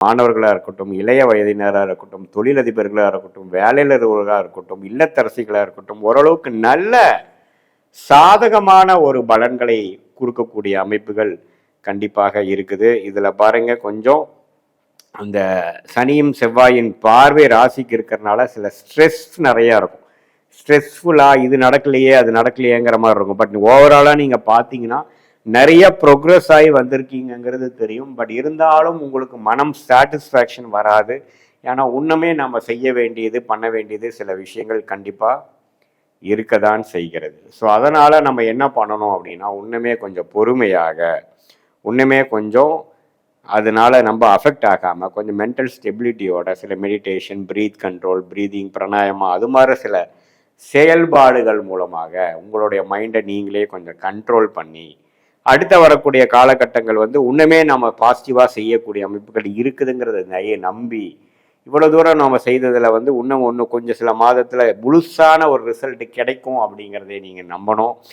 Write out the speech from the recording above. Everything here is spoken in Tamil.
மாணவர்களாக இருக்கட்டும், இளைய வயதினராக இருக்கட்டும், தொழிலதிபர்களாக இருக்கட்டும், வேலையிலர்களாக இருக்கட்டும், இல்லத்தரசிகளாக இருக்கட்டும், ஓரளவுக்கு நல்ல சாதகமான ஒரு பலன்களை கொடுக்கக்கூடிய அமைப்புகள் கண்டிப்பாக இருக்குது. இதில் பாருங்க, கொஞ்சம் அந்த சனியும் செவ்வாயின் பார்வை ராசிக்கு இருக்கிறதுனால சில ஸ்ட்ரெஸ் நிறையா இருக்கும். ஸ்ட்ரெஸ்ஃபுல்லாக இது நடக்கலையே அது நடக்கலையேங்கிற மாதிரி இருக்கும். பட் ஓவராலாக நீங்கள் பார்த்தீங்கன்னா நிறைய ப்ரோக்ரஸ் ஆகி வந்திருக்கீங்கிறது தெரியும். பட் இருந்தாலும் உங்களுக்கு மனம் சாட்டிஸ்ஃபேக்ஷன் வராது. ஏன்னா இன்னுமே நம்ம செய்ய வேண்டியது பண்ண வேண்டியது சில விஷயங்கள் கண்டிப்பாக இருக்க தான் செய்கிறது. ஸோ அதனால் நம்ம என்ன பண்ணணும் அப்படின்னா, இன்னுமே கொஞ்சம் பொறுமையாக, இன்னுமே கொஞ்சம் அதனால நம்ம அஃபெக்ட் ஆகாமல் கொஞ்சம் மென்டல் ஸ்டெபிலிட்டியோட சில meditation, breath control, breathing, pranayama, அது மாதிரி சில செயல்பாடுகள் மூலமாக உங்களுடைய மைண்டை நீங்களே கொஞ்சம் கண்ட்ரோல் பண்ணி அடுத்த வரக்கூடிய காலகட்டங்கள் இன்னுமே நம்ம பாசிட்டிவாக செய்யக்கூடிய அமைப்புகள் இருக்குதுங்கிறத நம்பி இவ்வளோ தூரம் நம்ம செய்ததில் இன்னும் கொஞ்சம் சில மாதத்தில் முழுசான ஒரு ரிசல்ட் கிடைக்கும் அப்படிங்கிறதே நீங்கள் நம்பணும்.